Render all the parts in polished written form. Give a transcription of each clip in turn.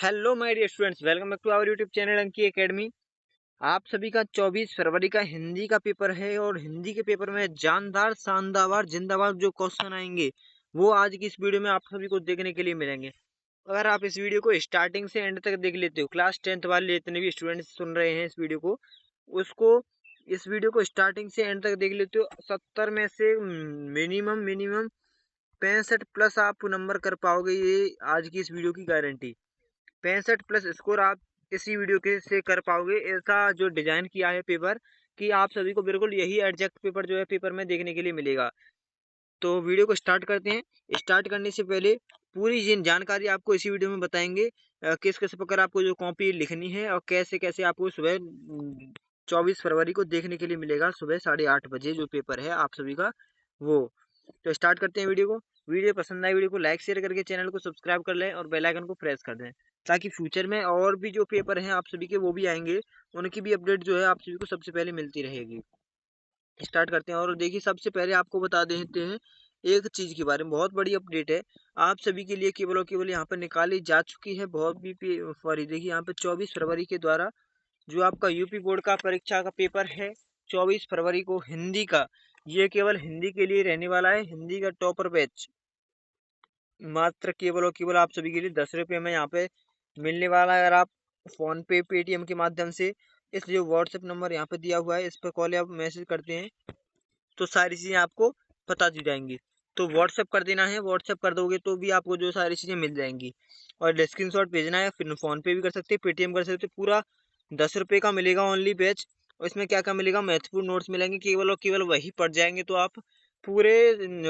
Hello my dear students, welcome back to our YouTube channel Anki academy. आप सभी का 24 फरवरी का हिंदी का पेपर है और हिंदी के पेपर में जानदार शानदार जिंदाबाद जो क्वेश्चन आएंगे वो आज की इस वीडियो में आप सभी को देखने के लिए मिलेंगे। अगर आप इस वीडियो को स्टार्टिंग से एंड तक देख लेते हो, क्लास 10th वाले जितने भी स्टूडेंट्स सुन रहे हैं इस वीडियो को, उसको इस वीडियो को स्टार्टिंग से एंड तक देख लेते हो, 70 में से मिनिमम 65 प्लस आप नंबर कर पाओगे। ये आज की इस वीडियो की गारंटी। 65 प्लस स्कोर आप इसी वीडियो के से कर पाओगे। ऐसा जो डिजाइन किया है पेपर कि आप सभी को बिल्कुल यही एग्जैक्ट पेपर जो है पेपर में देखने के लिए मिलेगा। तो वीडियो को स्टार्ट करते हैं। स्टार्ट करने से पहले पूरी जानकारी आपको इसी वीडियो में बताएंगे। किस किस प्रकार आपको जो कॉपी लिखनी है और कैसे कैसे आपको सुबह 24 फरवरी को देखने के लिए मिलेगा। सुबह 8:30 बजे जो पेपर है आप सभी का वो। तो स्टार्ट करते हैं वीडियो को। वीडियो पसंद आए वीडियो को लाइक शेयर करके चैनल को सब्सक्राइब कर लें और बेल आइकन को प्रेस कर दें, ताकि फ्यूचर में और भी जो पेपर हैं आप सभी के वो भी आएंगे, उनकी भी अपडेट जो है आप सभी को सबसे पहले मिलती रहेगी। स्टार्ट करते हैं। और देखिए, सबसे पहले आपको बता देते हैं एक चीज के बारे में, बहुत बड़ी अपडेट है आप सभी के लिए। केवल और केवल यहाँ पर निकाली जा चुकी है बहुत भी फरवरी। देखिए यहाँ पे 24 फरवरी के द्वारा जो आपका यूपी बोर्ड का परीक्षा का पेपर है 24 फरवरी को हिंदी का, ये केवल हिंदी के लिए रहने वाला है। हिंदी का टॉपर बैच मात्र केवल और केवल आप सभी के लिए 10 रुपये में यहाँ पे मिलने वाला है। अगर आप फोन पे पेटीएम के माध्यम से इस जो व्हाट्सएप नंबर यहाँ पे दिया हुआ है इस पर कॉल या मैसेज करते हैं तो सारी चीजें आपको बता दी जाएंगी। तो व्हाट्सएप कर देना है, व्हाट्सएप कर दोगे तो भी आपको जो सारी चीजें मिल जाएंगी। और स्क्रीनशॉट भेजना है, फिर फोन पे भी कर सकते हैं, पेटीएम कर सकते हैं। पूरा 10 रुपये का मिलेगा ओनली बैच। और इसमें क्या क्या मिलेगा, महत्वपूर्ण नोट्स मिलेंगे, केवल और केवल वही पढ़ जाएंगे तो आप पूरे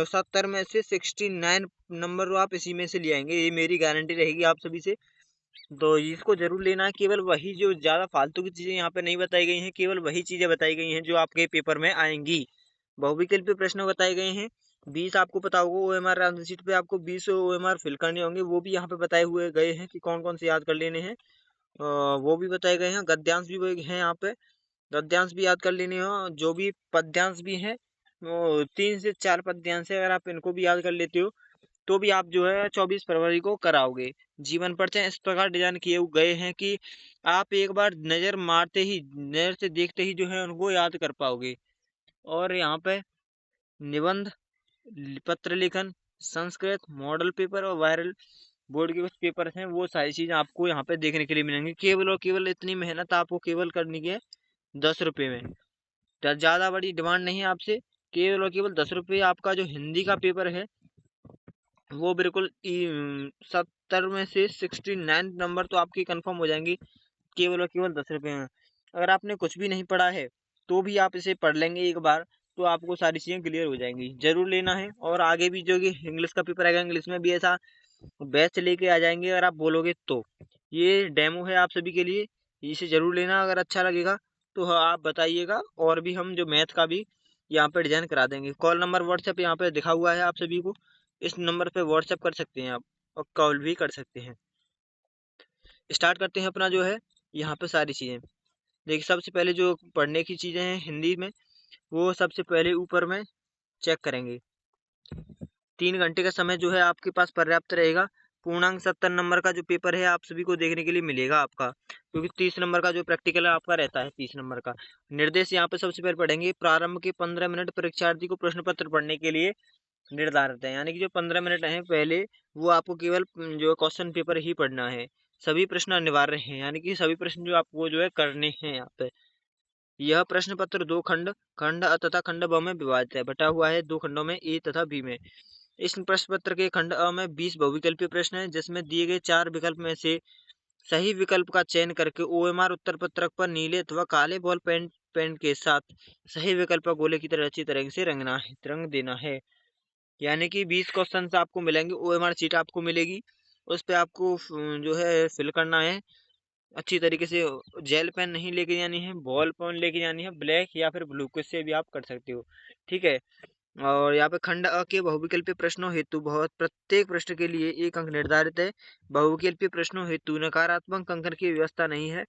70 में से 69 नंबर आप इसी में से ले आएंगे। ये मेरी गारंटी रहेगी आप सभी से। तो इसको जरूर लेना है। केवल वही, जो ज्यादा फालतू की चीजें यहाँ पे नहीं बताई गई हैं, केवल वही चीजें बताई गई हैं जो आपके पेपर में आएंगी। बहुविकल्पीय प्रश्न बताए गए हैं 20। आपको पता होगा ओएमआर आंसर शीट पे आपको 20 ओएमआर फिल करने होंगे, वो भी यहाँ पे बताए हुए गए हैं कि कौन कौन से याद कर लेने हैं। वो भी बताए गए हैं। गद्यांश भी हैं यहाँ पे, गद्यांश भी याद कर लेने हो। जो भी पद्यांश भी हैं वो 3 से 4 पद्यांश है, अगर आप इनको भी याद कर लेते हो तो भी आप जो है 24 फरवरी को कराओगे। जीवन परिचय इस प्रकार डिजाइन किए गए हैं कि आप एक बार नजर मारते ही, नजर से देखते ही जो है उनको याद कर पाओगे। और यहाँ पे निबंध, पत्र लेखन, संस्कृत, मॉडल पेपर और वायरल बोर्ड के कुछ पेपर हैं, वो सारी चीजें आपको यहाँ पे देखने के लिए मिलेंगी। केवल और केवल इतनी मेहनत आपको केवल करनी है 10 रुपये में। ज्यादा बड़ी डिमांड नहीं है आपसे, केवल और केवल 10 रुपये। आपका जो हिंदी का पेपर है वो बिल्कुल 70 में से 69 नंबर तो आपकी कंफर्म हो जाएंगी केवल और केवल 10 रुपये में। अगर आपने कुछ भी नहीं पढ़ा है तो भी आप इसे पढ़ लेंगे एक बार तो आपको सारी चीजें क्लियर हो जाएंगी। जरूर लेना है। और आगे भी जो कि इंग्लिश का पेपर आएगा, इंग्लिश में भी ऐसा बेस्ट लेके आ जाएंगे अगर आप बोलोगे तो। ये डेमो है आप सभी के लिए, इसे जरूर लेना। अगर अच्छा लगेगा तो हाँ आप बताइएगा, और भी हम जो मैथ का भी यहाँ पे डिजाइन करा देंगे। कॉल नंबर व्हाट्सएप यहाँ पे दिखा हुआ है आप सभी को, इस नंबर पे व्हाट्सएप कर सकते हैं आप और कॉल भी कर सकते हैं। स्टार्ट करते हैं अपना जो है यहाँ पे सारी चीजें। देखिए, सबसे पहले जो पढ़ने की चीजें हैं हिंदी में वो सबसे पहले ऊपर में चेक करेंगे। 3 घंटे का समय जो है आपके पास पर्याप्त रहेगा। पूर्णांक 70 नंबर का जो पेपर है आप सभी को देखने के लिए मिलेगा आपका, क्योंकि 30 नंबर का जो प्रैक्टिकल है आपका रहता है 30 नंबर का। निर्देश यहाँ पे सबसे पहले पढ़ेंगे। प्रारंभ के 15 मिनट परीक्षार्थी को प्रश्न पत्र पढ़ने के लिए निर्धारित है, यानी कि जो 15 मिनट है पहले वो आपको केवल जो क्वेश्चन पेपर ही पढ़ना है। सभी प्रश्न अनिवार्य हैं, यानी कि सभी प्रश्न जो आपको जो है करने हैं यहाँ पे। यह प्रश्न पत्र 2 खंड अ तथा खंड ब में विभाजित है, बटा हुआ है 2 खंडों में, ए तथा बी में। इस प्रश्न पत्र के खंड अ में 20 बहुविकल्पीय प्रश्न हैं, जिसमें दिए गए 4 विकल्प में से सही विकल्प का चयन करके ओएमआर उत्तर पत्रक पर नीले अथवा काले बॉल पेन के साथ सही विकल्प का गोले की तरह अच्छी तरह से रंग देना है। यानी कि 20 क्वेश्चन आपको मिलेंगे, ओएमआर शीट आपको मिलेगी, उस पे आपको जो है फिल करना है अच्छी तरीके से। जेल पेन नहीं लेके जानी है, बॉल पेन लेके जानी है, ब्लैक या फिर ब्लू, किससे भी आप कर सकते हो, ठीक है। और यहाँ पे खंड अ के बहुविकल्पीय प्रश्नों हेतु बहुत प्रत्येक प्रश्न के लिए 1 अंक निर्धारित है। बहुविकल्पीय प्रश्नों हेतु नकारात्मक अंकन की व्यवस्था नहीं है,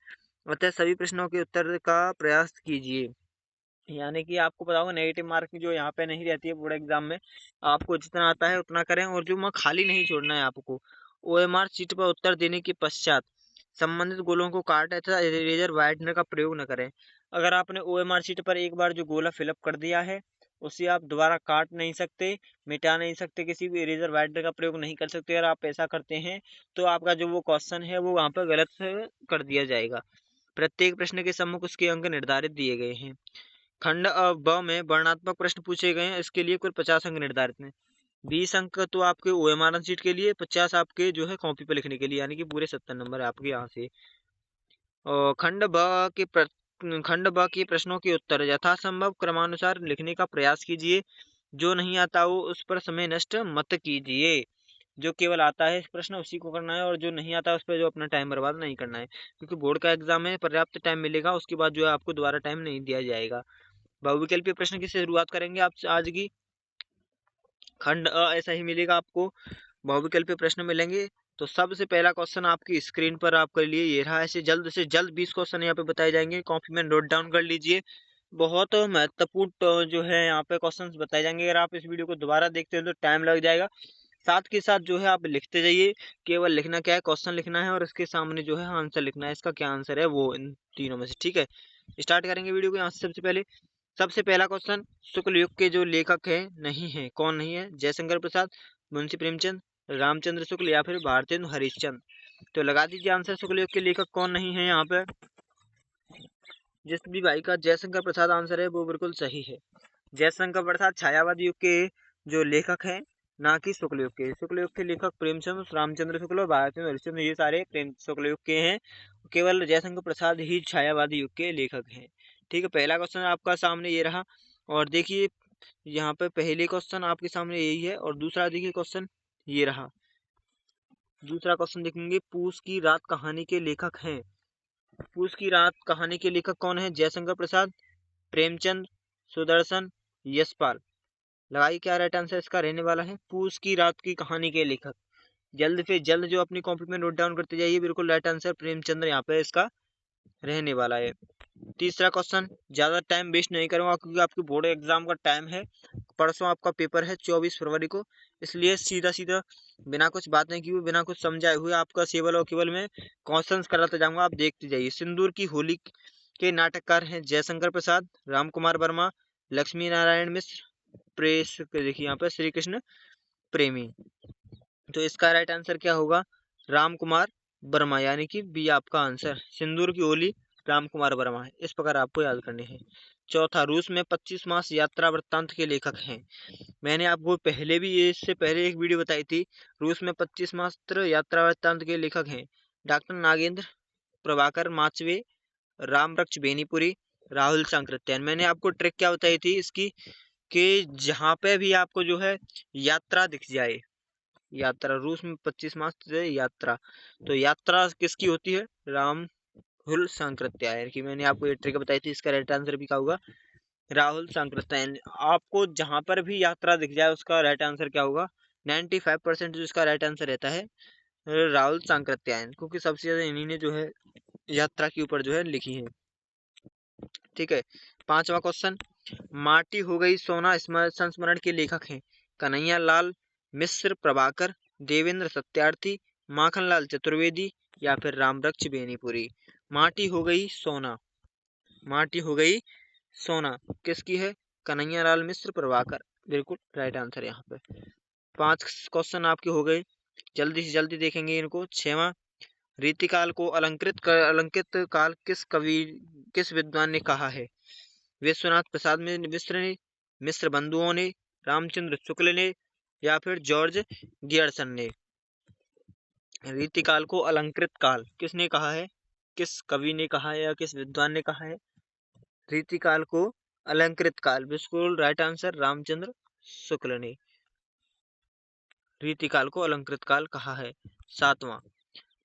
अतः सभी प्रश्नों के उत्तर का प्रयास कीजिए। यानी कि आपको पता होगा नेगेटिव मार्किंग जो यहाँ पे नहीं रहती है बोर्ड एग्जाम में, आपको जितना आता है उतना करें और जो मैं खाली नहीं छोड़ना है आपको। ओएमआर शीट पर उत्तर देने के पश्चात संबंधित गोलों को काटे तथा इरेजर व्हाइटनर का प्रयोग न करें। अगर आपने ओएमआर शीट पर एक बार जो गोला फिलअप कर दिया है उसे आप दोबारा काट नहीं सकते, मिटा नहीं सकते, किसी भी इरेजर व्हाइटनर का प्रयोग नहीं कर सकते। अगर आप ऐसा करते हैं तो आपका जो वो क्वेश्चन है वो वहाँ पर गलत कर दिया जाएगा। प्रत्येक प्रश्न के सम्मुख उसके अंक निर्धारित दिए गए हैं। खंड ब में वर्णात्मक प्रश्न पूछे गए हैं, इसके लिए कुल 50 अंक निर्धारित हैं। 20 अंक तो आपके ओएमआर शीट के लिए, 50 आपके जो है कॉपी पर लिखने के लिए, यानी कि पूरे 70 नंबर आपके यहाँ से। और खंड ब के प्रश्नों के उत्तर यथासंभव क्रमानुसार लिखने का प्रयास कीजिए। जो नहीं आता हो उस पर समय नष्ट मत कीजिए। जो केवल आता है इस प्रश्न उसी को करना है, और जो नहीं आता उस पर जो अपना टाइम बर्बाद नहीं करना है, क्योंकि बोर्ड का एग्जाम है, पर्याप्त टाइम मिलेगा, उसके बाद जो है आपको दोबारा टाइम नहीं दिया जाएगा। बहुविकल्पीय प्रश्न की शुरुआत करेंगे आप आज की। खंड अ ऐसा ही मिलेगा आपको, बहुविकल्पीय प्रश्न मिलेंगे। तो सबसे पहला क्वेश्चन आपकी स्क्रीन पर आपके लिए ये रहा। ऐसे जल्द से जल्द 20 क्वेश्चन यहाँ पे बताए जाएंगे, कॉपी में नोट डाउन कर लीजिए। बहुत महत्वपूर्ण जो है यहाँ पे क्वेश्चंस बताए जाएंगे। अगर आप इस वीडियो को दोबारा देखते हो तो टाइम लग जाएगा। साथ के साथ जो है आप लिखते जाइए। केवल लिखना क्या है, क्वेश्चन लिखना है और इसके सामने जो है आंसर लिखना है, इसका क्या आंसर है वो इन तीनों में से। ठीक है, स्टार्ट करेंगे वीडियो को यहाँ से। सबसे पहला क्वेश्चन, शुक्ल युग के जो लेखक है नहीं है, कौन नहीं है? जयशंकर प्रसाद, मुंशी प्रेमचंद, रामचंद्र शुक्ल या फिर भारतेंदु हरिश्चंद्र। तो लगा दीजिए आंसर, शुक्ल युग के लेखक कौन नहीं है यहाँ पे। जिस भी भाई का जयशंकर प्रसाद आंसर है वो बिल्कुल सही है। जयशंकर प्रसाद छायावादी युग के जो लेखक हैं, ना कि शुक्ल युग के। शुक्ल युग के लेखक प्रेमचंद, रामचंद्र शुक्ल और भारतेंदु हरिश्चंद्र, ये सारे प्रेम शुक्ल युग के हैं। केवल जयशंकर प्रसाद ही छायावादी युग के लेखक हैं। ठीक है, पहला क्वेश्चन आपका सामने ये रहा। और देखिए यहाँ पे पहले क्वेश्चन आपके सामने यही है, और दूसरा देखिए क्वेश्चन ये रहा। दूसरा क्वेश्चन देखेंगे, पूस की रात कहानी के लेखक हैं। पूस की रात कहानी के लेखक कौन है? जयशंकर प्रसाद, प्रेमचंद, सुदर्शन, यशपाल। लगाइए क्या राइट आंसर इसका रहने वाला है। पूस की रात की कहानी के लेखक। जल्द से जल्द जो अपनी कॉपी में नोट डाउन करते जाइए, बिल्कुल राइट आंसर प्रेमचंद्र यहाँ पे इसका रहने वाला है। तीसरा क्वेश्चन, ज्यादा टाइम वेस्ट नहीं करूंगा क्योंकि आपकी बोर्ड एग्जाम का टाइम है। परसों आपका पेपर है 24 फरवरी को, इसलिए सीधा सीधा बिना कुछ बात नहीं किए, बिना कुछ समझाए हुए आपका केवल और केवल मैं क्वेश्चंस कराते जाऊंगा, आप देखते जाइए। सिंदूर की होली के नाटककार हैं जयशंकर प्रसाद, राम कुमार वर्मा, लक्ष्मी नारायण मिश्र, प्रेस देखिए यहाँ पे श्री कृष्ण प्रेमी। तो इसका राइट आंसर क्या होगा? राम कुमार वर्मा, यानी कि बी आपका आंसर। सिंदूर की होली राम कुमार वर्मा है। इस प्रकार आपको याद करने हैं। चौथा, रूस में 25 मास यात्रा वृत्तांत के लेखक हैं। मैंने आपको पहले भी इससे पहले एक वीडियो बताई थी। रूस में 25 मास यात्रा वृत्तांत के लेखक हैं डॉक्टर नागेंद्र, प्रभाकर माचवे, रामवृक्ष बेनीपुरी, राहुल सांकृत्यायन। मैंने आपको ट्रिक क्या बताई थी इसकी, कि जहाँ पे भी आपको जो है यात्रा दिख जाए, यात्रा, रूस में 25 मास यात्रा, तो यात्रा किसकी होती है? राहुल सांकृत्यायन की। मैंने आपको ये ट्रिक बताई थी। इसका राइट आंसर भी क्या होगा? राहुल सांकृत्यायन। आपको जहां पर भी यात्रा दिख जाए उसका राइट आंसर क्या होगा? 95% जो इसका राइट आंसर रहता है राहुल सांकृत्यायन, क्योंकि सबसे ज्यादा इन्हीं ने जो है यात्रा के ऊपर जो है लिखी है। ठीक है, पांचवा क्वेश्चन, माटी हो गई सोना संस्मरण के लेखक हैं कन्हैया लाल मिश्र, प्रभाकर, देवेंद्र सत्यार्थी, माखनलाल चतुर्वेदी या फिर रामवृक्ष बेनीपुरी। माटी हो गई सोना, माटी हो गई सोना किसकी है? कन्हैया लाल मिश्र, प्रभाकर। बिल्कुल राइट आंसर यहाँ पे। 5 क्वेश्चन आपके हो गए, जल्दी से जल्दी देखेंगे इनको। 6वां, रीतिकाल को अलंकृत काल किस विद्वान ने कहा है? विश्वनाथ प्रसाद मिश्र ने, मिश्र बंधुओं ने, रामचंद्र शुक्ल ने या फिर जॉर्ज गियर्सन ने। रीतिकाल को अलंकृत काल किसने कहा है? किस कवि ने कहा है या किस विद्वान ने कहा है? रीतिकाल को अलंकृत काल, बिल्कुल राइट आंसर रामचंद्र शुक्ल ने रीतिकाल को अलंकृत काल कहा है। 7वां,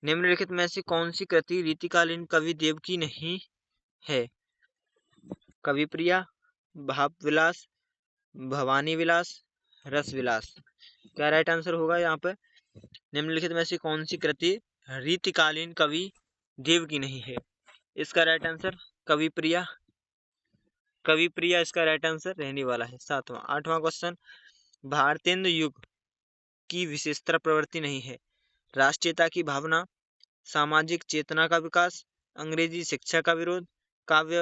निम्नलिखित में से कौन सी कृति रीतिकालीन कवि देव की नहीं है? कवि प्रिया, भाव विलास, भवानी विलास, रस विलास। क्या राइट आंसर होगा यहाँ पर? निम्नलिखित में से कौन सी कृति रीतिकालीन कवि देव की नहीं है? इसका राइट आंसर कवि प्रिया, कवि प्रिया इसका राइट आंसर रहने वाला है। 7वां। 8वां क्वेश्चन, भारतेंदु युग की विशेषता प्रवृत्ति नहीं है? राष्ट्रीयता की भावना, सामाजिक चेतना का विकास, अंग्रेजी शिक्षा का विरोध, काव्य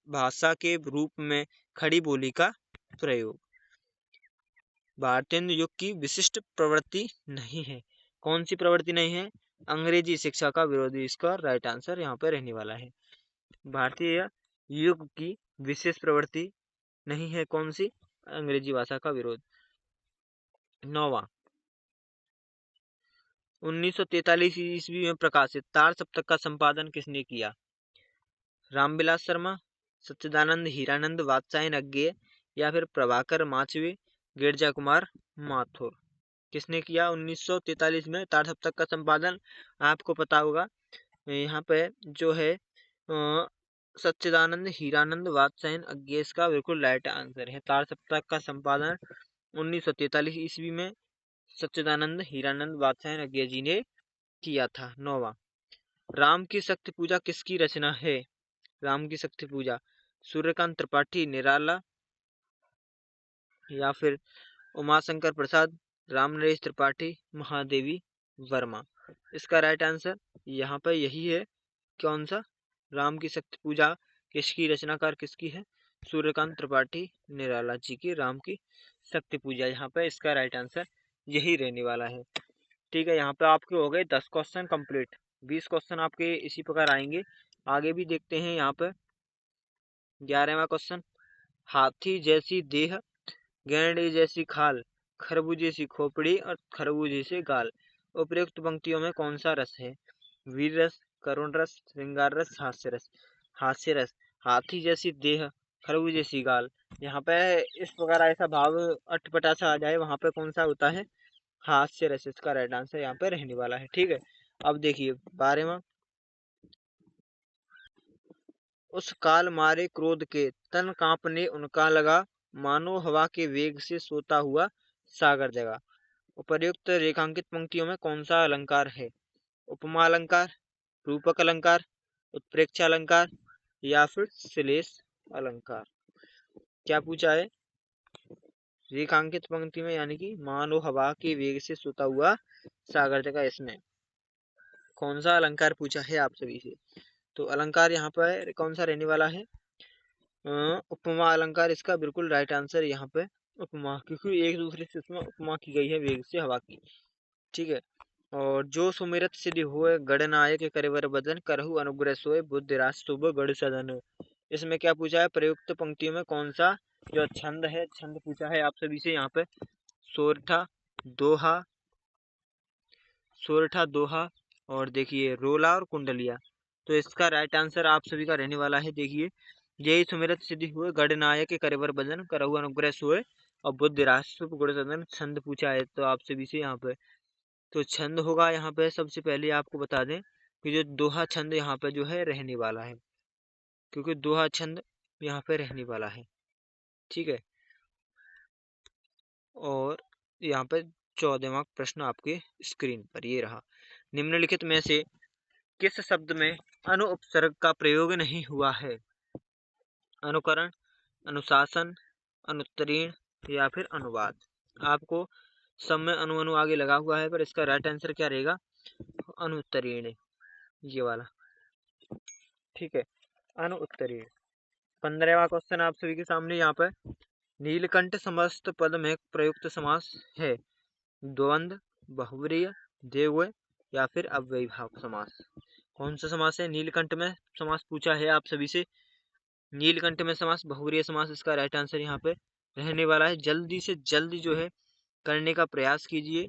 भाषा के रूप में खड़ी बोली का प्रयोग। भारतेंदु युग की विशिष्ट प्रवृत्ति नहीं है। कौन सी प्रवृत्ति नहीं है? अंग्रेजी शिक्षा का विरोधी इसका राइट आंसर यहाँ पे रहने वाला है। भारतीय युग की विशेष प्रवृत्ति नहीं है कौन सी? अंग्रेजी भाषा का विरोध। 9वां 1943 ईस्वी में प्रकाशित तार सप्तक का संपादन किसने किया? रामविलास शर्मा, सच्चिदानंद हीरानंद वात्स्यायन अज्ञेय या फिर प्रभाकर माचवे, गिरजा कुमार माथुर। किसने किया 1943 में तार सप्तक का संपादन? आपको पता होगा यहाँ पे जो है सच्चिदानंद हीरानंद वात्स्यायन अज्ञेय का बिल्कुल राइट आंसर है। तार सप्तक का संपादन 1943 ईस्वी में सच्चिदानंद हीरानंद वात्स्यायन अज्ञेय जी ने किया था। 9वां राम की शक्ति पूजा किसकी रचना है? राम की शक्ति पूजा सूर्यकांत त्रिपाठी निराला या फिर उमाशंकर प्रसाद, राम नरेश त्रिपाठी, महादेवी वर्मा। इसका राइट आंसर यहाँ पर यही है। कौन सा? राम की शक्ति पूजा किसकी रचनाकार किसकी है? सूर्यकांत त्रिपाठी निराला जी की राम की शक्ति पूजा। यहाँ पे इसका राइट आंसर यही रहने वाला है। ठीक है, यहाँ पे आपके हो गए 10 क्वेश्चन कंप्लीट। 20 क्वेश्चन आपके इसी प्रकार आएंगे। आगे भी देखते हैं। यहाँ पे 11वां क्वेश्चन, हाथी जैसी देह, गैंडे जैसी खाल, खरबूजे सी खोपड़ी और खरबूजे से गाल। उपयुक्त पंक्तियों में कौन सा रस है? वीर रस, करुण रस, श्रृंगार रस, हास्य रस। हास्य रस। हाथी जैसी देह, खरबूजे सी गाल। यहाँ पे इस प्रकार ऐसा भाव अटपटा सा आ जाए, वहां पे कौन सा होता है? हास्य रस। इसका राइट आंसर यहाँ पे रहने वाला है। ठीक है, अब देखिए 12वां, उस काल मारे क्रोध के तन कांपने उनका लगा, मानो हवा के वेग से सोता हुआ सागर जगा। उपर्युक्त रेखांकित पंक्तियों में कौन सा अलंकार है? उपमा अलंकार, रूपक अलंकार, उत्प्रेक्षा अलंकार या फिर श्लेष अलंकार। क्या पूछा है? रेखांकित पंक्ति में यानी कि मानो हवा के वेग से सोता हुआ सागर जगा, इसमें कौन सा अलंकार पूछा है आप सभी से? तो अलंकार यहाँ पर कौन सा रहने वाला है? उपमा अलंकार इसका बिल्कुल राइट आंसर यहाँ पे उपमा, क्योंकि एक दूसरे से उसमें उपमा की गई है वेग से हवा की। ठीक है, और जो सुमिरत सिद्धि हुए गणनायक करेवर बदन, करहु अनुग्रह सोए बुद्धि रास शुभ गढ़ सदन। इसमें क्या पूछा है? प्रयुक्त पंक्तियों में कौन सा जो छंद है, छंद पूछा है आप सभी से यहाँ पे। सोरठा, दोहा, सोरठा, दोहा और देखिए रोला और कुंडलिया। तो इसका राइट आंसर आप सभी का रहने वाला है। देखिए, यही सुमिरत सिद्धि हुए गणनायक करेवर बदन, करहु अनुग्रह सोए और बुद्धि रास शुभ गुण सदन। छंद पूछा है तो आप सभी से यहाँ पे। तो छंद होगा यहाँ पे, सबसे पहले आपको बता दें कि जो दोहा छंद यहाँ पे जो है रहने वाला है, क्योंकि दोहा छंद यहाँ पे रहने वाला है। ठीक है, और यहाँ पे 14वां प्रश्न आपके स्क्रीन पर ये रहा। निम्नलिखित में से किस शब्द में अनु उपसर्ग का प्रयोग नहीं हुआ है? अनुकरण, अनुशासन, अनुत्तरीण या फिर अनुवाद। आपको सब में अनु आगे लगा हुआ है, पर इसका राइट आंसर क्या रहेगा? अनुत्तरीण, ये वाला। ठीक है, अनुत्तरीण। 15वां क्वेश्चन आप सभी के सामने यहाँ पर, नीलकंठ समस्त पद में प्रयुक्त समास है? द्वंद्व, बहुव्रीहि, द्विगु या फिर अव्ययीभाव समास। कौन सा समास है? नीलकंठ में समास पूछा है आप सभी से। नीलकंठ में समास बहुव्रीहि समास इसका राइट आंसर यहाँ पे रहने वाला है। जल्दी से जल्दी जो है करने का प्रयास कीजिए।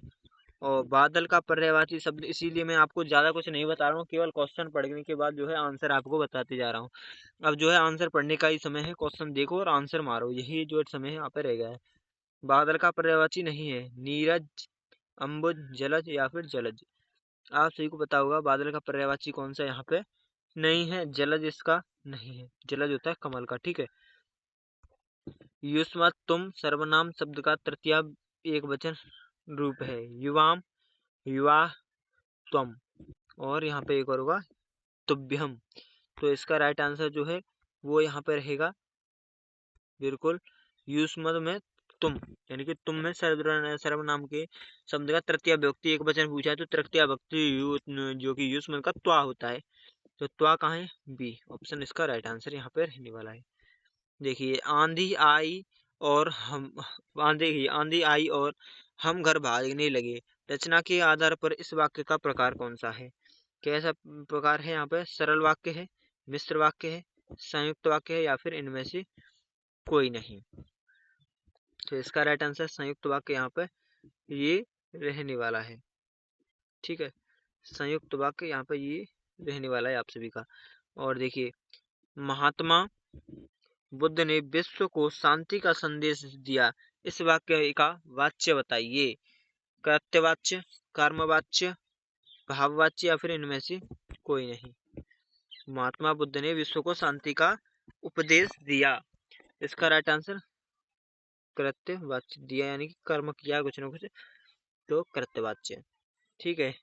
और बादल का पर्यायवाची शब्द, इसीलिए मैं आपको ज्यादा कुछ नहीं बता रहा हूँ, केवल क्वेश्चन पढ़ने के बाद जो है आंसर आपको बताते जा रहा हूँ। अब जो है आंसर पढ़ने का ही समय है, क्वेश्चन देखो और आंसर मारो, यही जो समय है यहाँ पे रह गया है। बादल का पर्यायवाची नहीं है नीरज, अम्बुज, जलज या फिर जलज। आप सभी को पता होगा बादल का पर्यायवाची कौन सा यहाँ पे नहीं है, जलज इसका नहीं है, जलज होता है कमल का। ठीक है, युष्मत् तुम सर्वनाम शब्द का तृतीय एक वचन रूप है, युवाम, युवा, त्वम और यहाँ पे एक और होगा तुभ्यम। तो इसका राइट आंसर जो है वो यहाँ पे रहेगा बिल्कुल युष्मत् में तुम, यानी कि तुम में सर्वनाम के शब्द का तृतीय व्यक्ति एक वचन पूछा है तो तृतीय व्यक्ति जो कि युष्म का त्वा होता है। तो त्वा कहाँ है? बी ऑप्शन इसका राइट आंसर यहाँ पे रहने वाला है। देखिए आंधी आई और आंधी आई और हम घर भागने लगे, रचना के आधार पर इस वाक्य का प्रकार कौन सा है? कैसा प्रकार है? यहाँ पे सरल वाक्य है, मिश्र वाक्य है, संयुक्त वाक्य है, या फिर इनमें से कोई नहीं। तो इसका राइट आंसर संयुक्त वाक्य यहाँ पे ये रहने वाला है। ठीक है, संयुक्त वाक्य यहाँ पे ये रहने वाला है आप सभी का। और देखिए महात्मा बुद्ध ने विश्व को शांति का संदेश दिया, इस वाक्य का वाच्य बताइए। कृत्यवाच्य, कर्मवाच्य, भाववाच्य, या फिर इनमें से कोई नहीं। महात्मा बुद्ध ने विश्व को शांति का उपदेश दिया, इसका राइट आंसर कृत्यवाच्य दिया, यानी कि कर्म किया कुछ ना कुछ, तो कृत्यवाच्य। ठीक है,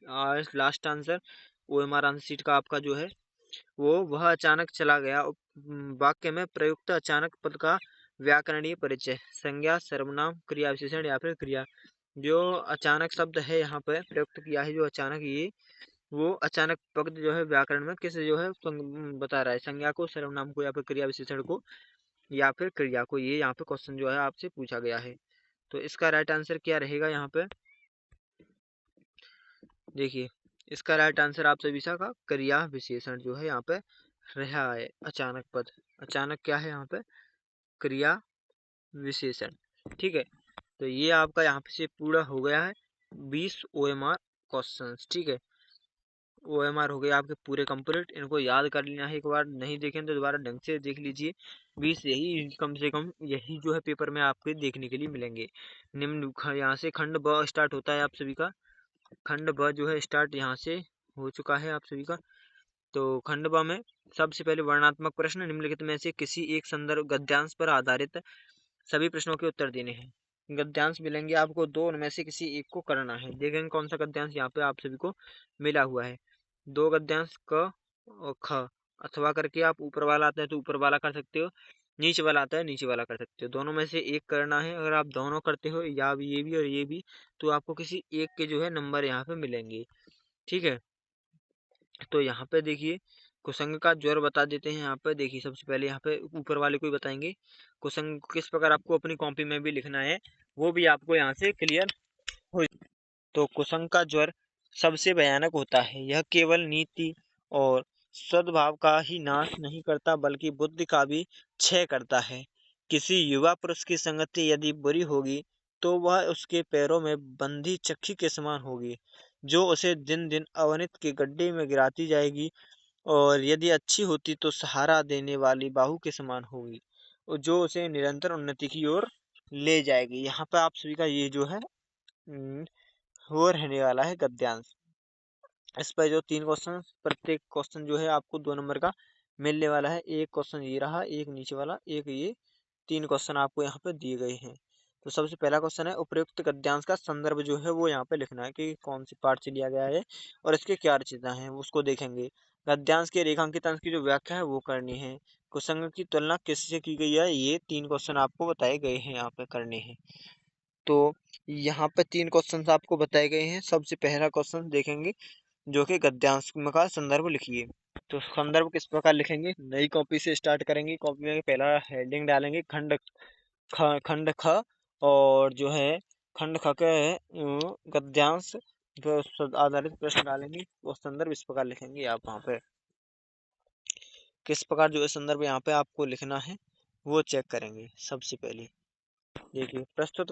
और last answer OMR answer sheet का आपका जो है वो वह अचानक चला गया। वाक्य में प्रयुक्त अचानक पद का व्याकरणीय परिचय, संज्ञा, सर्वनाम, क्रिया विशेषण या फिर क्रिया। जो अचानक शब्द है यहाँ पे प्रयुक्त किया है, जो अचानक, ये वो अचानक पद जो है व्याकरण में किस जो है बता रहा है, संज्ञा को, सर्वनाम को, या फिर क्रिया विशेषण को, या फिर क्रिया को। ये यहाँ पे क्वेश्चन जो है आपसे पूछा गया है। तो इसका राइट आंसर क्या रहेगा यहाँ पे? देखिए इसका राइट आंसर आप सभी का क्रिया विशेषण जो है यहाँ पे रहा है। अचानक पद, अचानक क्या है यहाँ पे? क्रिया विशेषण। ठीक है, तो ये आपका यहाँ पे से पूरा हो गया है 20 OMR क्वेश्चंस। ठीक है, OMR हो गए आपके पूरे कंप्लीट। इनको याद कर लेना है, एक बार नहीं देखें तो दोबारा ढंग से देख लीजिए। 20 यही कम से कम यही जो है पेपर में आपके देखने के लिए मिलेंगे। निम्न यहाँ से खंड ब स्टार्ट होता है आप सभी का। खंड ब जो है स्टार्ट यहाँ से हो चुका है आप सभी का। तो खंड ब में सबसे पहले वर्णनात्मक प्रश्न, निम्नलिखित में से किसी एक संदर्भ गद्यांश पर आधारित सभी प्रश्नों के उत्तर देने हैं। गद्यांश मिलेंगे आपको दो, उनमें से किसी एक को करना है। देखेंगे कौन सा गद्यांश यहाँ पे आप सभी को मिला हुआ है। दो गद्यांश क और ख, अथवा करके आप ऊपर वाला आता है तो ऊपर वाला कर सकते हो, नीचे वाला आता है नीचे वाला कर सकते हो। दोनों में से एक करना है। अगर आप दोनों करते हो, या ये भी और ये भी, तो आपको किसी एक के जो है नंबर यहाँ पे मिलेंगे। ठीक है, तो यहाँ पे देखिए कुसंग का ज्वर बता देते हैं। यहाँ पे देखिए सबसे पहले यहाँ पे ऊपर वाले को ही बताएंगे। कुसंग किस प्रकार आपको अपनी कॉपी में भी लिखना है वो भी आपको यहाँ से क्लियर हो। तो कुसंग का ज्वर सबसे भयानक होता है। यह केवल नीति और सद्भाव का ही नाश नहीं करता बल्कि बुद्धि का भी क्षय करता है। किसी युवा पुरुष की संगति यदि बुरी होगी तो वह उसके पैरों में बंधी चक्की के समान होगी, जो उसे दिन दिन अवनति के गड्ढे में गिराती जाएगी, और यदि अच्छी होती तो सहारा देने वाली बाहु के समान होगी, और जो उसे निरंतर उन्नति की ओर ले जाएगी। यहाँ पे आप सभी का ये जो है वो रहने वाला है गद्यांश। इस पर जो 3 क्वेश्चन, प्रत्येक क्वेश्चन जो है आपको 2 नंबर का मिलने वाला है। एक क्वेश्चन ये रहा, एक नीचे वाला, एक ये, 3 क्वेश्चन आपको यहाँ पे दिए गए हैं। तो सबसे पहला क्वेश्चन है उपयुक्त गद्यांश का संदर्भ जो है वो यहाँ पे लिखना है कि कौन सी पाठ से लिया गया है और इसके क्या रचना है, उसको देखेंगे। गद्यांश के रेखांकित अंश की जो व्याख्या है वो करनी है। कुसंग की तुलना किससे की गई है, ये 3 क्वेश्चन आपको बताए गए हैं, यहाँ पे करने हैं। तो यहाँ पे 3 क्वेश्चन आपको बताए गए हैं। सबसे पहला क्वेश्चन देखेंगे जो कि गद्यांश का संदर्भ लिखिए। तो संदर्भ किस प्रकार लिखेंगे, नई कॉपी से स्टार्ट करेंगे। कॉपी में पहला हेडिंग डालेंगे खंड ख, और जो है खंड ख के गद्यांश पर आधारित प्रश्न डालेंगे। वो संदर्भ इस प्रकार लिखेंगे। आप वहाँ पे किस प्रकार जो है संदर्भ यहाँ पे आपको लिखना है वो चेक करेंगे। सबसे पहले देखिए प्रस्तुत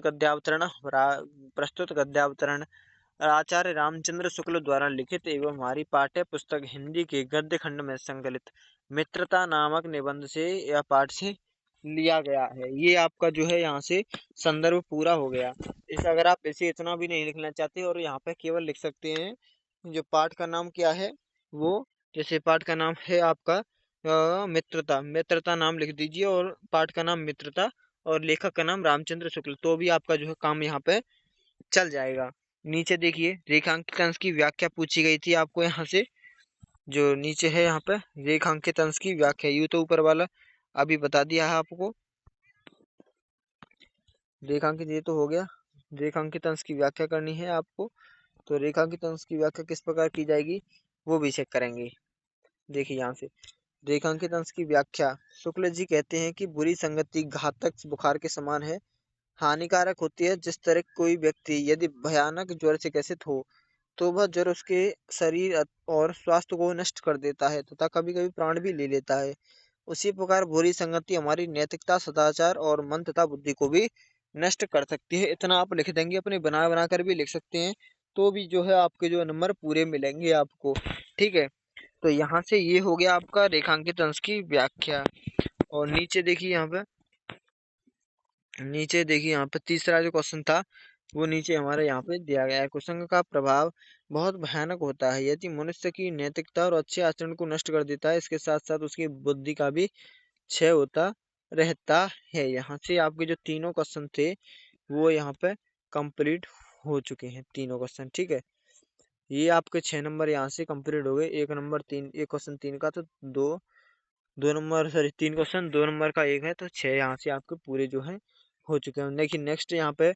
गद्यावतरण आचार्य रामचंद्र शुक्ल द्वारा लिखित एवं हमारी पाठ्य पुस्तक हिंदी के गद्य खंड में संकलित मित्रता नामक निबंध से या पाठ से लिया गया है। ये आपका जो है यहाँ से संदर्भ पूरा हो गया। इस अगर आप इसे इतना भी नहीं लिखना चाहते और यहाँ पे केवल लिख सकते हैं जो पाठ का नाम क्या है वो, जैसे पाठ का नाम है आपका मित्रता, मित्रता नाम लिख दीजिए, और पाठ का नाम मित्रता, और लेखक का नाम रामचंद्र शुक्ल, तो भी आपका जो है काम यहाँ पे चल जाएगा। नीचे देखिए रेखांकित अंश की व्याख्या पूछी गई थी आपको। यहाँ से जो नीचे है यहाँ पे रेखांकित अंश की व्याख्या, यू तो ऊपर वाला अभी बता दिया है आपको। रेखांकित ये तो हो गया। रेखांकित अंश की व्याख्या करनी है आपको, तो रेखांकित अंश की व्याख्या किस प्रकार की जाएगी वो भी चेक करेंगे। देखिए यहाँ से रेखांकित अंश की व्याख्या, शुक्ल जी कहते हैं कि बुरी संगति घातक बुखार के समान है, हानिकारक होती है। जिस तरह कोई व्यक्ति यदि भयानक ज्वर से ग्रसित हो तो वह ज्वर उसके शरीर और स्वास्थ्य को नष्ट कर देता है तथा कभी कभी प्राण भी ले लेता है, उसी प्रकार बुरी संगति हमारी नैतिकता, सदाचार और मन तथा बुद्धि को भी नष्ट कर सकती है। इतना आप लिख देंगे, अपने बना बना कर भी लिख सकते हैं, तो भी जो है आपके जो नंबर पूरे मिलेंगे आपको। ठीक है, तो यहाँ से ये हो गया आपका रेखांकित अंश की व्याख्या। और नीचे देखिए यहाँ पे, तीसरा जो क्वेश्चन था वो नीचे हमारे यहाँ पे दिया गया है। कुसंग का प्रभाव बहुत भयानक होता है, यदि मनुष्य की नैतिकता और अच्छे आचरण को नष्ट कर देता है, इसके साथ साथ उसकी बुद्धि का भी क्षय होता रहता है। यहाँ से आपके जो तीनों क्वेश्चन थे वो यहाँ पे कंप्लीट हो चुके हैं, तीनों क्वेश्चन। ठीक है, ये आपके 6 नंबर यहाँ से कंप्लीट हो गए। एक क्वेश्चन 3 का, तो दो दो नंबर, सॉरी 3 क्वेश्चन 2 नंबर का एक है, तो 6 यहाँ से आपके पूरे जो है हो चुके हैं। देखिए नेक्स्ट यहाँ पे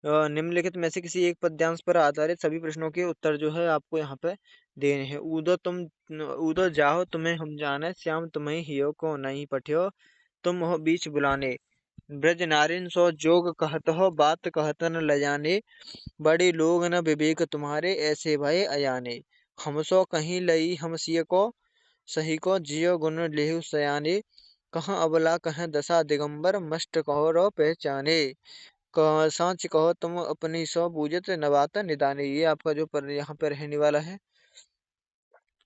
निम्नलिखित में से किसी एक पद्यांश पर आधारित सभी प्रश्नों के उत्तर जो है आपको यहाँ पे देने हैं। ऊदो जाहो तुम्हें हम जाने, श्याम तुम्हें हियो को नहीं पठियो, तुम हो बीच बुलाने, ब्रज नारिन सो जोग कहत हो, बात कहत न ल जाने, बड़े लोग न विवेक तुम्हारे, ऐसे भय अयाने, हमसो कहीं लई हम सिय को, सही को जियो गुण लेहु सयाने, कहाँ अबला कहाँ दशा दिगंबर, मस्त कहो रो पहचाने, सांच कहो तुम अपनी सौ बूझत नवाता निदाने। ये आपका जो यहाँ पे रहने वाला है,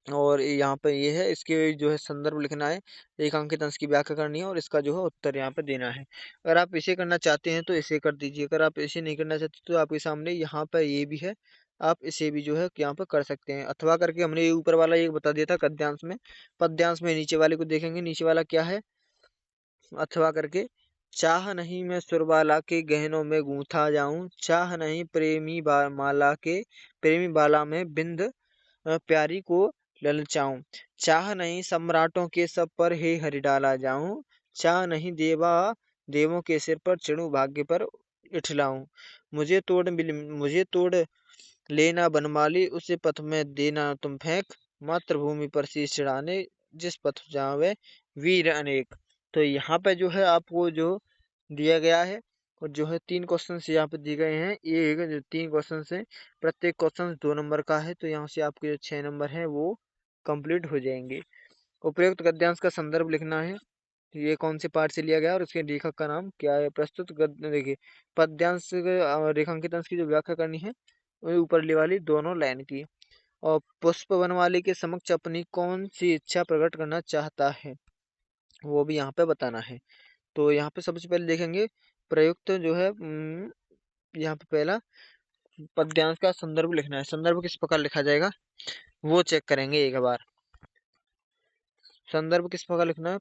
और यहाँ पे ये है, इसके जो है संदर्भ लिखना है, रेखांकित अंश की व्याख्या करनी है, और इसका जो है उत्तर यहाँ पे देना है। अगर आप इसे करना चाहते हैं तो इसे कर दीजिए, अगर आप इसे नहीं करना चाहते तो आपके सामने यहाँ पर ये भी है, आप इसे भी जो है यहाँ पर कर सकते हैं। अथवा करके हमने ये ऊपर वाला ये बता दिया था गद्यांश में, पद्यांश में नीचे वाले को देखेंगे, नीचे वाला क्या है अथवा करके, चाह नहीं मैं सुरबाला के गहनों में गूंथा जाऊं, चाह नहीं प्रेमी बाला में बिंद प्यारी को ललचाऊं, चाह नहीं सम्राटों के सब पर हे हरि डाला जाऊं, चाह नहीं देवों के सिर पर चढ़ूं, भाग्य पर इठलाऊं, मुझे तोड़ लेना बनमाली, उसे पथ में देना तुम फेंक, मातृभूमि पर शीश चढ़ाने, जिस पथ जावे वीर अनेक। तो यहाँ पे जो है आपको जो दिया गया है, और जो है 3 क्वेश्चन यहाँ पे दिए गए हैं, ये जो 3 क्वेश्चन है प्रत्येक क्वेश्चन 2 नंबर का है, तो यहाँ से आपके जो 6 नंबर है वो कंप्लीट हो जाएंगे। उपयुक्त गद्यांश का संदर्भ लिखना है, ये कौन से पाठ से लिया गया और उसके लेखक का नाम क्या है। प्रस्तुत गद्य देखिए, पद्यांश रेखांकित अंश की जो व्याख्या करनी है वो ऊपर वाली दोनों लाइन की। और पुष्प वनमाली के समक्ष अपनी कौन सी इच्छा प्रकट करना चाहता है वो भी यहाँ पे बताना है। तो यहाँ पे सबसे पहले देखेंगे प्रयुक्त जो है, यहाँ पे पहला पद्यांश का संदर्भ लिखना है। संदर्भ किस प्रकार लिखा जाएगा वो चेक करेंगे एक बार। संदर्भ किस प्रकार लिखना है,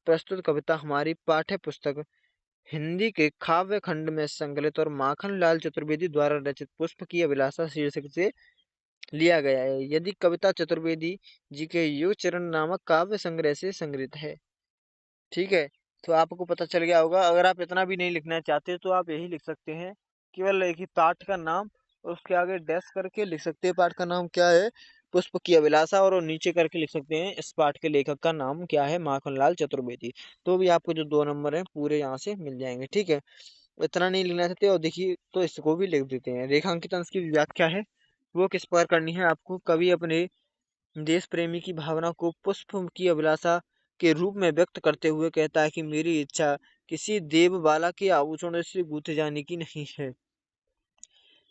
प्रस्तुत कविता हमारी पाठ्य पुस्तक हिंदी के काव्य खंड में संकलित और माखन लाल चतुर्वेदी द्वारा रचित पुष्प की अभिलाषा शीर्षक से लिया गया है। यदि कविता चतुर्वेदी जी के युग चरण नामक काव्य संग्रह से संग्रहित है। ठीक है, तो आपको पता चल गया होगा। अगर आप इतना भी नहीं लिखना चाहते तो आप यही लिख सकते हैं, केवल एक ही पाठ का नाम और उसके आगे डैश करके लिख सकते हैं पाठ का नाम क्या है, पुष्प की अभिलाषा, और नीचे करके लिख सकते हैं इस पाठ के लेखक का नाम क्या है, माखनलाल चतुर्वेदी। तो भी आपको जो 2 नंबर है पूरे यहाँ से मिल जाएंगे। ठीक है, इतना नहीं लिखना चाहते और देखिए तो इसको भी लिख देते हैं। रेखांकित अंश की व्याख्या है वो किस प्रकार करनी है आपको। कवि अपने देश प्रेमी की भावना को पुष्प की अभिलाषा के रूप में व्यक्त करते हुए कहता है कि मेरी इच्छा किसी देवबाला के आभूषणों से गूंथे जाने की नहीं है।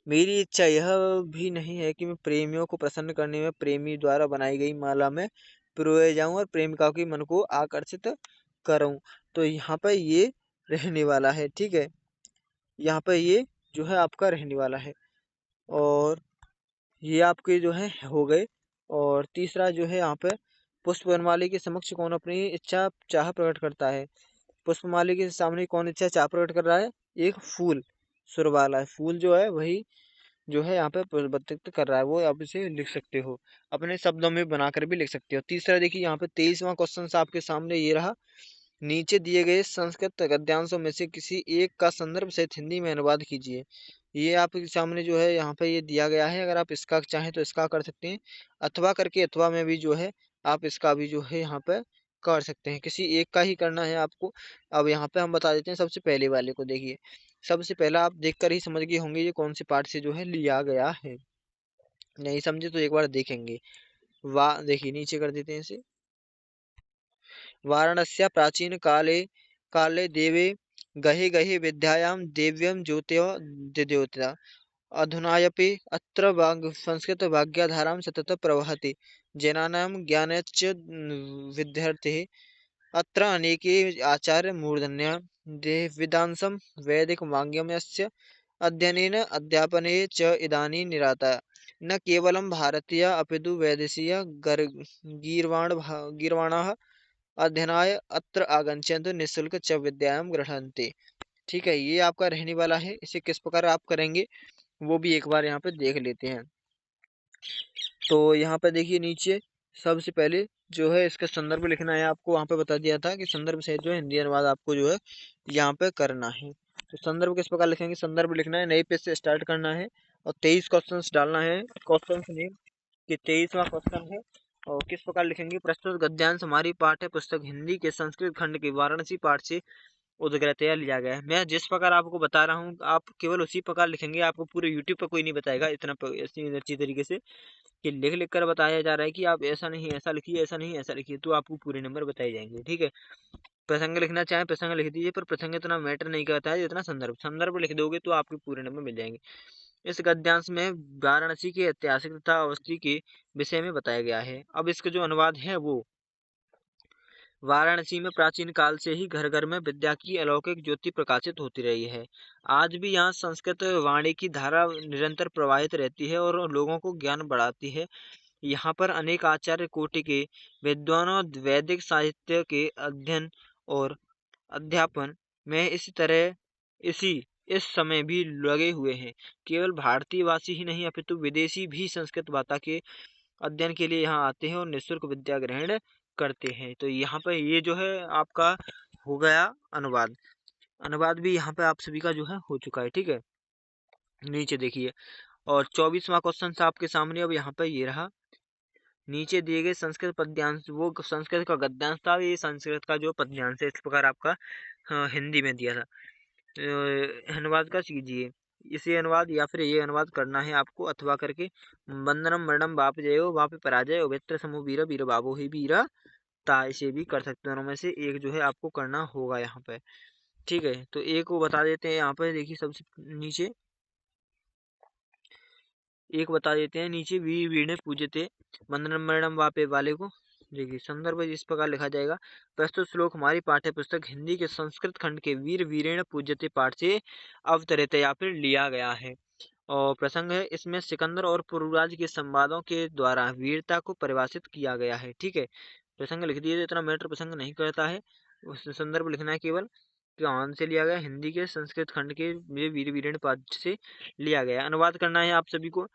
मेरी इच्छा यह भी नहीं है कि मैं प्रेमियों को प्रसन्न करने में प्रेमी द्वारा बनाई गई माला में पिरोए जाऊं और प्रेमिका के मन को आकर्षित करूं। तो यहाँ पर ये रहने वाला है। ठीक है, यहाँ पर ये जो है आपका रहने वाला है, और ये आपके जो है हो गए। और तीसरा जो है यहाँ पे, पुष्प वनमाली के समक्ष कौन अपनी इच्छा चाह प्रकट करता है। पुष्पमाली के सामने कौन इच्छा चाह प्रकट कर रहा है, एक फूल, सुरबाला है, फूल जो है वही जो है यहाँ पे व्यक्त कर रहा है, वो आप इसे लिख सकते हो, अपने शब्दों में बनाकर भी लिख सकते हो। तीसरा देखिए यहाँ पे 23वां क्वेश्चन आपके सामने ये रहा, नीचे दिए गए संस्कृत गद्यांशों में से किसी एक का संदर्भ सहित हिंदी में अनुवाद कीजिए। ये आपके सामने जो है यहाँ पे ये दिया गया है। अगर आप इसका चाहें तो इसका कर सकते हैं, अथवा करके अथवा में भी जो है आप इसका भी जो है यहाँ पे कर सकते हैं। किसी एक का ही करना है आपको। अब यहाँ पे हम बता देते हैं, सबसे पहले वाले को देखिए। सबसे पहला आप देखकर ही समझ गए होंगे ये कौन से पाठ से जो है लिया गया है। नहीं समझे तो एक बार देखेंगे। देखिए नीचे कर देते हैं इसे। वाराणस्या प्राचीन काले काले देवे गहे गहे विद्यायां देव्यं ज्योतयो दिद्योतया अधुनायपि अत्र संस्कृतभाग्यधारां सततं प्रवहति जनानां ज्ञानञ्च विद्यार्थिः अत्र अनेके आचार्यमूर्धन्यः विद्वांसं वैदिकवाङ्मयस्य अध्ययनेन अध्यापने च इदानीं निरताः न केवलं भारतीयाः अपितु वैदेशियाः गीर्वाणाः अध्ययनाय अत्र आगच्छन्तु निःशुल्क च विद्यायां गृह्णन्ति। ठीक है, ये आपका रहने वाला है। इसे किस प्रकार आप करेंगे वो भी एक बार यहाँ पे देख लेते हैं। तो यहाँ पे देखिए नीचे सबसे पहले जो है इसका संदर्भ लिखना है आपको। वहाँ पे बता दिया था कि संदर्भ से जो है हिंदी अनुवाद आपको जो है यहाँ पे करना है। तो संदर्भ किस प्रकार लिखेंगे, संदर्भ लिखना है, नए पेज से स्टार्ट करना है और 23 क्वेश्चंस डालना है। क्वेश्चंस नेम कि 23वां क्वेश्चन है। और किस प्रकार लिखेंगे, प्रस्तुत गद्यांश हमारी पाठ्य पुस्तक हिंदी के संस्कृत खंड के वाराणसी पाठ से उद्धृतया लिया गया है। मैं जिस प्रकार आपको बता रहा हूँ आप केवल उसी प्रकार लिखेंगे। आपको पूरे यूट्यूब पर कोई नहीं बताएगा इतना अच्छी तरीके से कि लिख लिख कर बताया जा रहा है कि आप ऐसा नहीं ऐसा लिखिए, ऐसा नहीं ऐसा लिखिए, तो आपको पूरे नंबर बताए जाएंगे। ठीक है, प्रसंग लिखना चाहें प्रसंग लिख दीजिए, पर प्रसंग इतना मैटर नहीं करता है जितना संदर्भ। संदर्भ लिख दोगे तो आपके पूरे नंबर मिल जाएंगे। इस गद्यांश में वाराणसी के ऐतिहासिक तथा अवस्थी के विषय में बताया गया है। अब इसका जो अनुवाद है वो, वाराणसी में प्राचीन काल से ही घर घर में विद्या की अलौकिक ज्योति प्रकाशित होती रही है। आज भी यहाँ संस्कृत वाणी की धारा निरंतर प्रवाहित रहती है और लोगों को ज्ञान बढ़ाती है। यहाँ पर अनेक आचार्य कोटि के विद्वानों वैदिक साहित्य के अध्ययन और अध्यापन में इसी इस समय भी लगे हुए हैं। केवल भारतीय वासी ही नहीं अपितु विदेशी भी संस्कृत भाषा के अध्ययन के लिए यहाँ आते हैं और निःशुल्क विद्या ग्रहण करते हैं। तो यहाँ पर ये जो है आपका हो गया अनुवाद। अनुवाद भी यहाँ पे आप सभी का जो है हो चुका है। ठीक है, नीचे देखिए। और 24वां क्वेश्चन आपके सामने अब यहाँ पे ये रहा। नीचे दिए गए संस्कृत पद्यांश, वो संस्कृत का गद्यांश था, ये संस्कृत का जो पद्यांश है इस प्रकार आपका हिंदी में दिया था। अनुवाद का कीजिए। इसे अनुवाद या फिर ये अनुवाद करना है आपको अथवा करके। बंदनम मरणम बाप जयो बाप पराजय उभेत्र समूह वीर वीर बाबो ही वीरा ता, इसे भी कर सकते हैं। दोनों में से एक जो है आपको करना होगा यहाँ पे। ठीक है, तो एक को बता देते हैं यहाँ पे। देखिए सबसे नीचे एक बता देते हैं, नीचे वीर वीणे पूजते वंदनम मरणम वापे वाले को। देखिए संदर्भ इस प्रकार लिखा जाएगा। प्रस्तुत श्लोक हमारी पाठ्य पुस्तक हिंदी के संस्कृत खंड के वीर वीरेण पूजते पाठ से अवतरित या फिर लिया गया है। और प्रसंग है, इसमें सिकंदर और पुरुराज के संवादों के द्वारा वीरता को परिभाषित किया गया है। ठीक है, प्रसंग लिख दिए, इतना मैटर प्रसंग नहीं करता है। उस संदर्भ लिखना है केवल कौन से लिया गया, हिंदी के संस्कृत खंड के वीर वीरेण पाठ से लिया गया। अनुवाद करना है आप सभी को।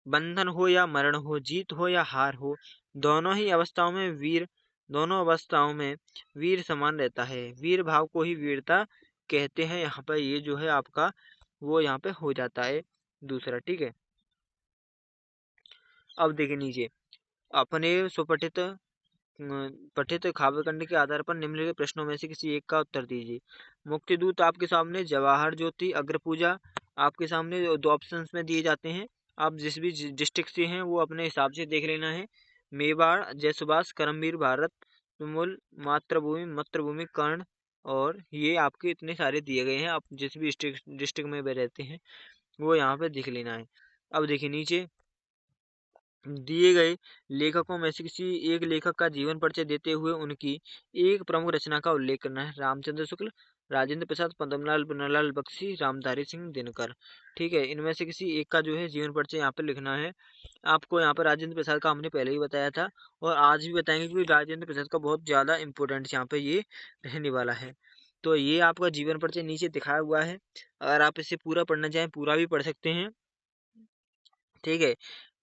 बंधन हो या मरण हो, जीत हो या हार हो, दोनों ही अवस्थाओं में दोनों अवस्थाओं में वीर समान रहता है। वीर भाव को ही वीरता कहते हैं। यहाँ पर ये जो है आपका वो यहाँ पे हो जाता है दूसरा। ठीक है, अब देखिए नीचे, अपने सुपठित पठित काव्यखंड के आधार पर निम्नलिखित प्रश्नों में से किसी एक का उत्तर दीजिए। मुक्तिदूत आपके सामने, जवाहर ज्योति, अग्रपूजा आपके सामने दो ऑप्शंस में दिए जाते हैं। आप जिस भी डिस्ट्रिक्ट से हैं वो अपने हिसाब से देख लेना है। मेवाड़, जयसुभाष, करमवीर, भारत, तुमुल, मातृभूमि, मातृभूमि, कर्ण, और ये आपके इतने सारे दिए गए हैं। आप जिस भी डिस्ट्रिक्ट में रहते हैं वो यहाँ पे देख लेना है। अब देखिए नीचे दिए गए लेखकों में से किसी एक लेखक का जीवन परिचय देते हुए उनकी एक प्रमुख रचना का उल्लेख करना है। रामचंद्र शुक्ल, राजेंद्र प्रसाद, पद्मलाल, बनवारीलाल बख्शी, रामधारी सिंह दिनकर। ठीक है, इनमें से किसी एक का जो है जीवन परिचय यहाँ पे लिखना है आपको। यहाँ पर राजेंद्र प्रसाद का हमने पहले ही बताया था और आज भी बताएंगे, क्योंकि राजेंद्र प्रसाद का बहुत ज्यादा इंपॉर्टेंट यहाँ पे ये रहने वाला है। तो ये आपका जीवन परिचय नीचे दिखाया हुआ है। अगर आप इसे पूरा पढ़ना चाहें पूरा भी पढ़ सकते हैं। ठीक है,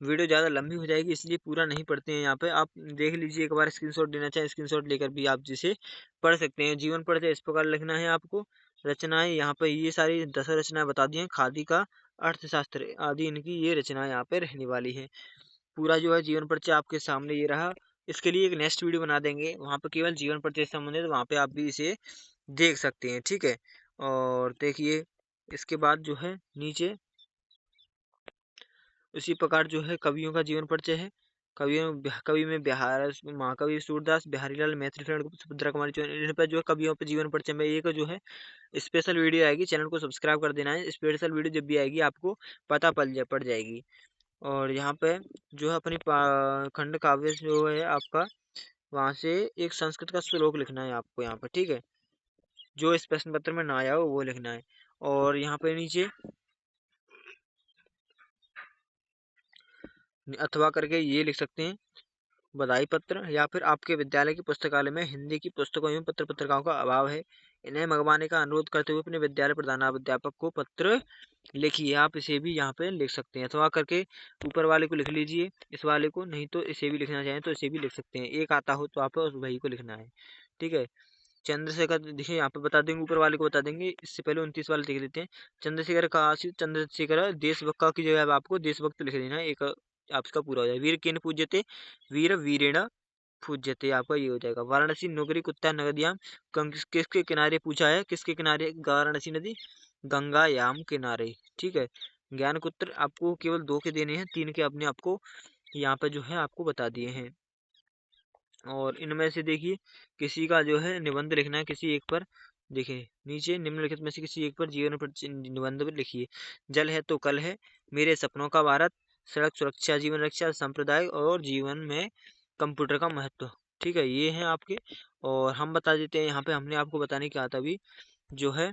वीडियो ज़्यादा लंबी हो जाएगी, इसलिए पूरा नहीं पढ़ते हैं। यहाँ पे आप देख लीजिए, एक बार स्क्रीनशॉट लेना चाहे स्क्रीनशॉट लेकर भी आप जिसे पढ़ सकते हैं। जीवन परिचय इस प्रकार लिखना है आपको। रचनाएं यहाँ पे ये सारी 10 रचनाएं बता दी हैं। खादी का अर्थशास्त्र आदि इनकी ये रचनाएं यहाँ पे रहने वाली है। पूरा जो है जीवन परिचय आपके सामने ये रहा। इसके लिए एक नेक्स्ट वीडियो बना देंगे, वहाँ पे केवल जीवन परिचय से संबंधित, वहाँ पे आप भी इसे देख सकते हैं, ठीक है। और देखिए इसके बाद जो है नीचे उसी प्रकार जो है कवियों का जीवन परिचय है। कवि में बिहार महाकवि सूरदास, बिहारीलाल, मैथिली, सुभद्रा कुमारी, इन पर जो है कवियों पे जीवन परिचय में एक जो है स्पेशल वीडियो आएगी। चैनल को सब्सक्राइब कर देना है। स्पेशल वीडियो जब भी आएगी आपको पता पड़ जाएगी। और यहाँ पे जो है अपनी खंड काव्य जो है आपका, वहां से एक संस्कृत का श्लोक लिखना है आपको यहाँ पे, ठीक है। जो इस प्रश्न पत्र में ना आया हो वो लिखना है। और यहाँ पे नीचे अथवा करके ये लिख सकते हैं, बधाई पत्र, या फिर आपके विद्यालय की पुस्तकालय में हिंदी की पुस्तकों एवं पत्र पत्रिकाओं का अभाव है, इन्हें मंगवाने का अनुरोध करते हुए अपने विद्यालय प्रधानाध्यापक को पत्र लिखिए। आप इसे भी यहाँ पे लिख सकते हैं, अथवा करके ऊपर वाले को लिख लीजिए, इस वाले को, नहीं तो इसे भी लिखना चाहें तो इसे भी लिख सकते हैं। एक आता हो तो आप उस वही को लिखना है, ठीक है। चंद्रशेखर, देखिए यहाँ पे बता देंगे, ऊपर वाले को बता देंगे, इससे पहले 29 वाले देख लेते हैं। चंद्रशेखर का आशिष चंद्रशेखर देशभक्त की जगह आपको देशभक्त लिख देना है, एक आपका पूरा हो जाएगा। वीर किन पूज्यते, वीर वीरेण पूज्यते, आपका ये हो जाएगा। वाराणसी नगरी कुत्ता नगदियाम, किसके किनारे पूछा है, किसके किनारे, वाराणसी नदी गंगा याम किनारे, ठीक है। ज्ञानकुत्र आपको केवल 2 के देने हैं, 3 के अपने आपको यहाँ पे जो है आपको बता दिए हैं। और इनमें से देखिए किसी का जो है निबंध लिखना है किसी एक पर। देखिए नीचे निम्नलिखित में से किसी एक पर जीवन पर निबंध पर लिखिए। जल है तो कल है, मेरे सपनों का भारत, सड़क सुरक्षा, जीवन रक्षा, संप्रदाय और जीवन में कंप्यूटर का महत्व, ठीक है। ये हैं आपके। और हम बता देते हैं यहाँ पे, हमने आपको बताने क्या था अभी, जो है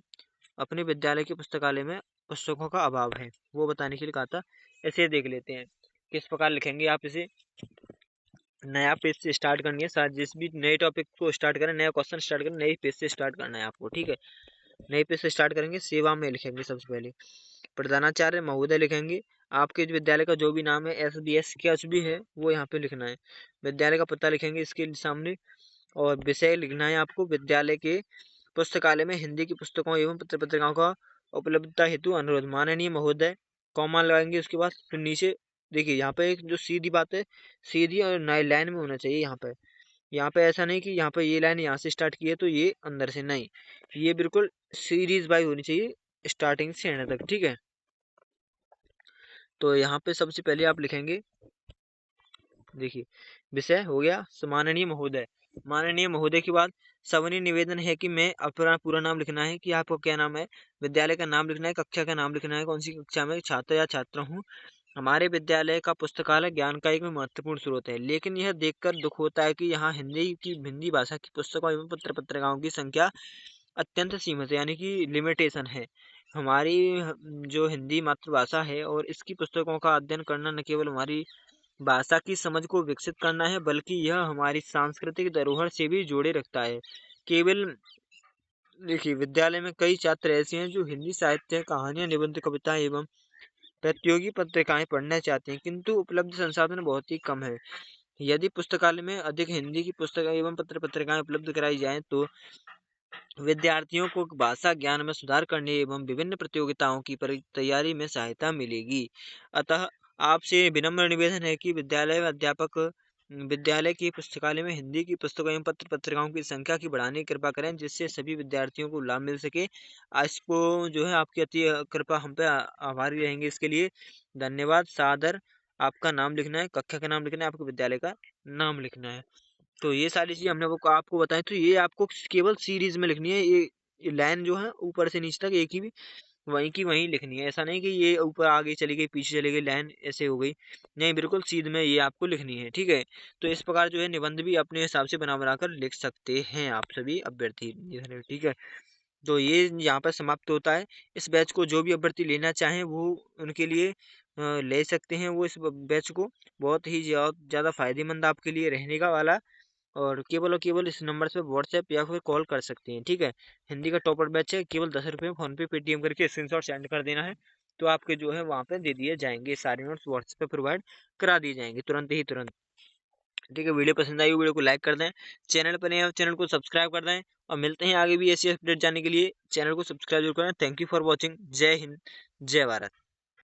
अपने विद्यालय के पुस्तकालय में पुस्तकों का अभाव है, वो बताने के लिए कहा था। ऐसे देख लेते हैं किस प्रकार लिखेंगे आप इसे। नया पेज से स्टार्ट करनी है, शायद जिस भी नए टॉपिक को स्टार्ट करें, नया क्वेश्चन स्टार्ट करें, नए पेज से स्टार्ट करना है आपको, ठीक है। नए पेज से स्टार्ट करेंगे, सेवा में लिखेंगे सबसे पहले, प्रधानाचार्य महोदय लिखेंगे। आपके जो विद्यालय का जो भी नाम है, SBS कुछ भी है वो यहाँ पे लिखना है। विद्यालय का पता लिखेंगे इसके सामने। और विषय लिखना है आपको, विद्यालय के पुस्तकालय में हिंदी की पुस्तकों एवं पत्र पत्रिकाओं का उपलब्धता हेतु अनुरोध, माननीय महोदय, कॉमा लगाएंगे। उसके बाद फिर नीचे देखिए यहाँ पे एक जो सीधी बात है, सीधी और नई लाइन में होना चाहिए यहाँ पे। यहाँ पे ऐसा नहीं कि यहाँ पे ये लाइन यहाँ से स्टार्ट की है तो ये अंदर से, नहीं, ये बिल्कुल सीरीज बाई होनी चाहिए स्टार्टिंग से एंड तक, ठीक है। तो यहाँ पे सबसे पहले आप लिखेंगे, देखिए विषय हो गया माननीय महोदय। माननीय महोदय के बाद सविनय निवेदन है कि मैं अपना पूरा नाम लिखना है कि आपका क्या नाम है, विद्यालय का नाम लिखना है, कक्षा का नाम लिखना है, कौन सी कक्षा में छात्र या छात्रा हूँ। हमारे विद्यालय का पुस्तकालय ज्ञान का एक महत्वपूर्ण स्रोत है, लेकिन यह देखकर दुख होता है कि यहाँ हिंदी भाषा की पुस्तकों एवं पत्र पत्रिकाओं की संख्या अत्यंत सीमित है, यानी कि लिमिटेशन है। हमारी जो हिंदी मातृभाषा है और इसकी पुस्तकों का अध्ययन करना न केवल हमारी भाषा की समझ को विकसित करना है, बल्कि यह हमारी सांस्कृतिक धरोहर से भी जोड़े रखता है। केवल देखिए विद्यालय में कई छात्र ऐसे हैं जो हिंदी साहित्य, कहानियां, निबंध, कविताएं एवं प्रतियोगी पत्रिकाएं पढ़ना चाहते हैं, किंतु उपलब्ध संसाधन बहुत ही कम है। यदि पुस्तकालय में अधिक हिंदी की पुस्तक एवं पत्र पत्रिकाएं उपलब्ध कराई जाएं तो विद्यार्थियों को भाषा ज्ञान में सुधार करने एवं विभिन्न प्रतियोगिताओं की तैयारी में सहायता मिलेगी। अतः आपसे विनम्र निवेदन है कि विद्यालय की पुस्तकालय में हिंदी की पुस्तकों एवं पत्र पत्रिकाओं की संख्या की बढ़ाने की कृपा करें, जिससे सभी विद्यार्थियों को लाभ मिल सके। इसको जो है आपकी अति कृपा, हम पे आभारी रहेंगे इसके लिए। धन्यवाद। सादर आपका नाम लिखना है, कक्षा का नाम लिखना है, आपके विद्यालय का नाम लिखना है। तो ये सारी चीज़ें हमने वो आपको बताई, तो ये आपको केवल सीरीज में लिखनी है। ये लाइन जो है ऊपर से नीचे तक एक ही वहीं की वहीं लिखनी है। ऐसा नहीं कि ये ऊपर आगे चली गई पीछे चली गई लाइन ऐसे हो गई, नहीं, बिल्कुल सीध में ये आपको लिखनी है, ठीक है। तो इस प्रकार जो है निबंध भी अपने हिसाब से बना बना कर लिख सकते हैं आप सभी अभ्यर्थी, ठीक है। तो ये यहाँ पर समाप्त होता है। इस बैच को जो भी अभ्यर्थी लेना चाहें वो उनके लिए ले सकते हैं, वो इस बैच को बहुत ही ज़्यादा फायदेमंद आपके लिए रहने का वाला। और केवल इस नंबर से व्हाट्सएप या फिर कॉल कर सकते हैं, ठीक है। हिंदी का टॉपर बैच है, केवल 10 रुपये फ़ोन पे पेटीएम करके स्क्रीनशॉट सेंड कर देना है। तो आपके जो है वहाँ पे दे दिए जाएंगे, सारे नोट्स व्हाट्सएप पे प्रोवाइड करा दिए जाएंगे तुरंत ही तुरंत। ठीक है, वीडियो पसंद आई वीडियो को लाइक कर दें, चैनल पर नए हो चैनल को सब्सक्राइब कर दें, और मिलते हैं आगे भी ऐसी अपडेट जानने के लिए। चैनल को सब्सक्राइब जरूर करें। Thank you for watching. जय हिंद, जय भारत।